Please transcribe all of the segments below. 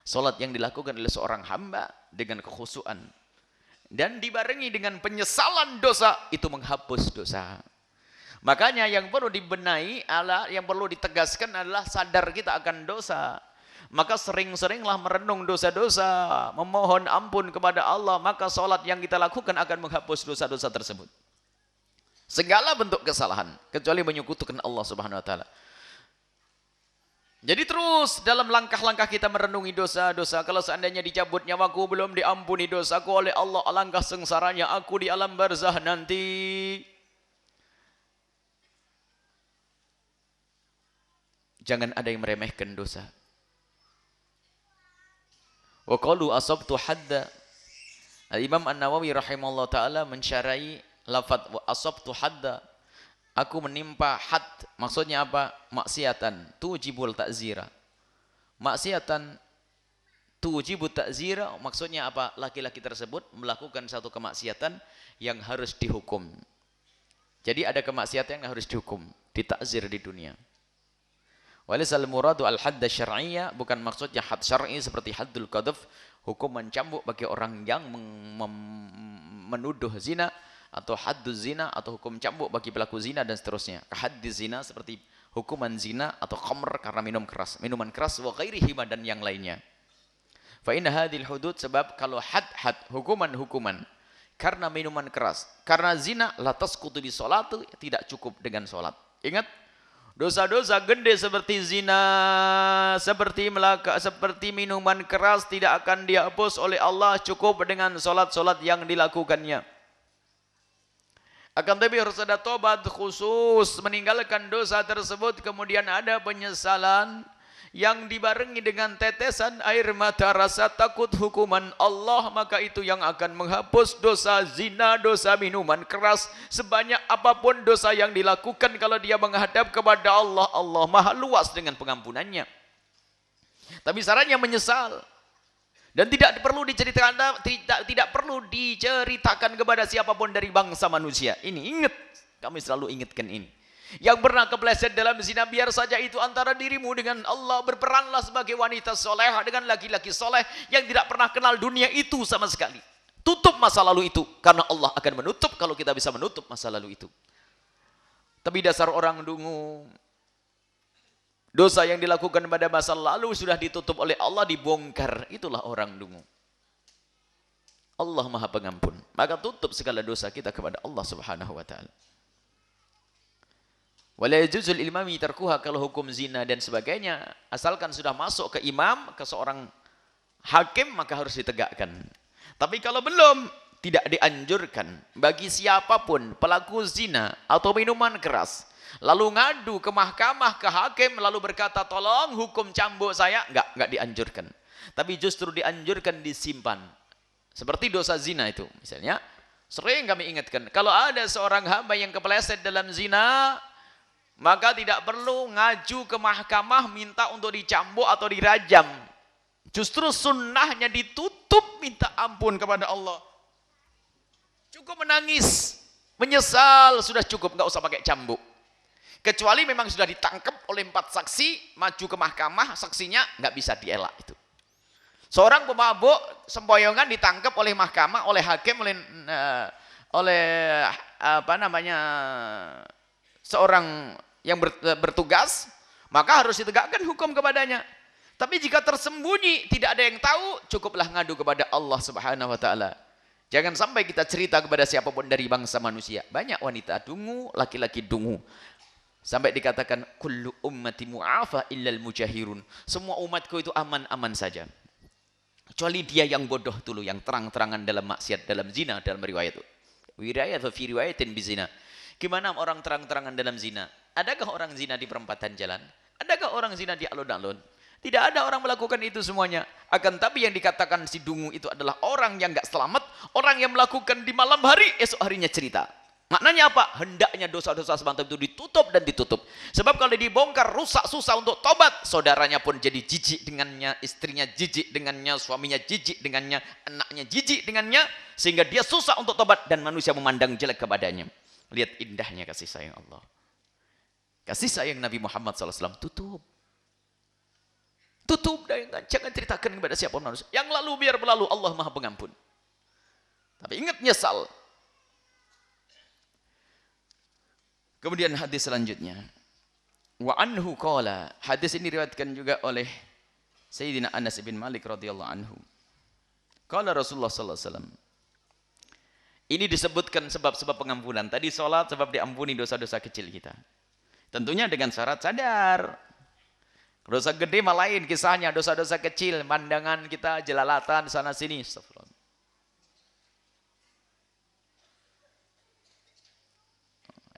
Salat yang dilakukan oleh seorang hamba dengan kekhusyuan dan dibarengi dengan penyesalan dosa, itu menghapus dosa. Makanya yang perlu dibenahi, yang perlu ditegaskan adalah sadar kita akan dosa. Maka sering-seringlah merenung dosa-dosa, memohon ampun kepada Allah, maka salat yang kita lakukan akan menghapus dosa-dosa tersebut. Segala bentuk kesalahan, kecuali menyekutukan Allah Subhanahu wa taala. Jadi terus dalam langkah-langkah kita merenungi dosa-dosa. Kalau seandainya dicabut nyawaku, belum diampuni dosaku oleh Allah, alangkah sengsaranya aku di alam barzah nanti. Jangan ada yang meremehkan dosa. Wa qalu asabtu hadda. Imam An-Nawawi rahimahullah taala mensyarahi lafaz wa asabtu hadda. Aku menimpa had, maksudnya apa? Maksiatan, tujibul ta'zira. Maksiatan tujibul ta'zira, maksudnya apa? Laki-laki tersebut melakukan satu kemaksiatan yang harus dihukum. Jadi ada kemaksiatan yang harus dihukum, ditakzir di dunia. Walisal muradu al-hadda syar'iyyah, bukan maksudnya had syar'i seperti haddul qadhf, hukum mencambuk bagi orang yang menuduh zina, atau hadduz zina, atau hukum cambuk bagi pelaku zina dan seterusnya. Kahaddiz zina seperti hukuman zina atau khamr karena minuman keras wa ghairihima dan yang lainnya. Fa inna hadhil hudud, sebab kalau had hukuman karena minuman keras, karena zina, la tasqutu bi sholatu, tidak cukup dengan salat. Ingat, dosa-dosa gede seperti zina, seperti minuman keras tidak akan dihapus oleh Allah cukup dengan salat-salat yang dilakukannya. Akan tapi harus ada tobat khusus meninggalkan dosa tersebut, kemudian ada penyesalan yang dibarengi dengan tetesan air mata rasa takut hukuman Allah, maka itu yang akan menghapus dosa zina, dosa minuman keras, sebanyak apapun dosa yang dilakukan. Kalau dia menghadap kepada Allah, Allah maha luas dengan pengampunannya. Tapi syaratnya menyesal. Dan tidak perlu diceritakan, tidak perlu diceritakan kepada siapapun dari bangsa manusia. Ini ingat, kami selalu ingatkan ini. Yang pernah kepleset dalam zina, biar saja itu antara dirimu dengan Allah. Berperanlah sebagai wanita soleh dengan laki-laki soleh yang tidak pernah kenal dunia itu sama sekali. Tutup masa lalu itu, karena Allah akan menutup kalau kita bisa menutup masa lalu itu. Tapi dasar orang dungu, dosa yang dilakukan pada masa lalu sudah ditutup oleh Allah, dibongkar. Itulah orang dungu. Allah maha pengampun. Maka tutup segala dosa kita kepada Allah Subhanahu wa ta'ala. Wala yajuzul ilmami tarkuha, kalau hukum zina dan sebagainya, asalkan sudah masuk ke imam, ke seorang hakim, maka harus ditegakkan. Tapi kalau belum, tidak dianjurkan bagi siapapun pelaku zina atau minuman keras lalu ngadu ke mahkamah, ke hakim, lalu berkata tolong hukum cambuk saya, enggak dianjurkan. Tapi justru dianjurkan disimpan. Seperti dosa zina itu misalnya, sering kami ingatkan, kalau ada seorang hamba yang kepleset dalam zina, maka tidak perlu ngaju ke mahkamah minta untuk dicambuk atau dirajam. Justru sunnahnya ditutup, minta ampun kepada Allah. Cukup menangis, menyesal, sudah cukup, enggak usah pakai cambuk. Kecuali memang sudah ditangkap oleh 4 saksi, maju ke mahkamah, saksinya nggak bisa dielak itu. Seorang pemabuk sempoyongan ditangkap oleh mahkamah, oleh hakim, oleh seorang yang bertugas, maka harus ditegakkan hukum kepadanya. Tapi jika tersembunyi, tidak ada yang tahu, cukuplah ngadu kepada Allah Subhanahu wa ta'ala. Jangan sampai kita cerita kepada siapapun dari bangsa manusia. Banyak wanita dungu, laki-laki dungu. Sampai dikatakan kullu ummati mu'afa illal mujahirun. Semua umatku itu aman-aman saja. Kecuali dia yang bodoh dulu, yang terang-terangan dalam maksiat, dalam zina, dalam riwayat itu. Wirayat fi riwayatin bizina. Gimana orang terang-terangan dalam zina? Adakah orang zina di perempatan jalan? Adakah orang zina di alun-alun? Tidak ada orang melakukan itu semuanya. Akan tapi yang dikatakan si dungu itu adalah orang yang enggak selamat, orang yang melakukan di malam hari, esok harinya cerita. Maknanya apa? Hendaknya dosa-dosa semacam itu ditutup dan ditutup. Sebab kalau dibongkar, rusak, susah untuk tobat. Saudaranya pun jadi jijik dengannya, istrinya jijik dengannya, suaminya jijik dengannya, anaknya jijik dengannya, sehingga dia susah untuk tobat dan manusia memandang jelek kepadanya. Lihat indahnya kasih sayang Allah. Kasih sayang Nabi Muhammad SAW tutup. Tutup dan jangan ceritakan kepada siapapun manusia. Yang lalu biar berlalu, Allah Maha Pengampun. Tapi ingat nyesal. Kemudian hadis selanjutnya. Wa anhu qala. Hadis ini diriwayatkan juga oleh Sayyidina Anas bin Malik radhiyallahu anhu. Qala Rasulullah sallallahu alaihi wasallam. Ini disebutkan sebab-sebab pengampunan. Tadi sholat sebab diampuni dosa-dosa kecil kita. Tentunya dengan syarat sadar. Dosa gede malah lain kisahnya. Dosa-dosa kecil, pandangan kita, jelalatan, sana sini. Astagfirullah.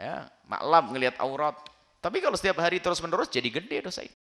Ya, maklum ngelihat aurat. Tapi kalau setiap hari terus-menerus jadi gede dosa itu.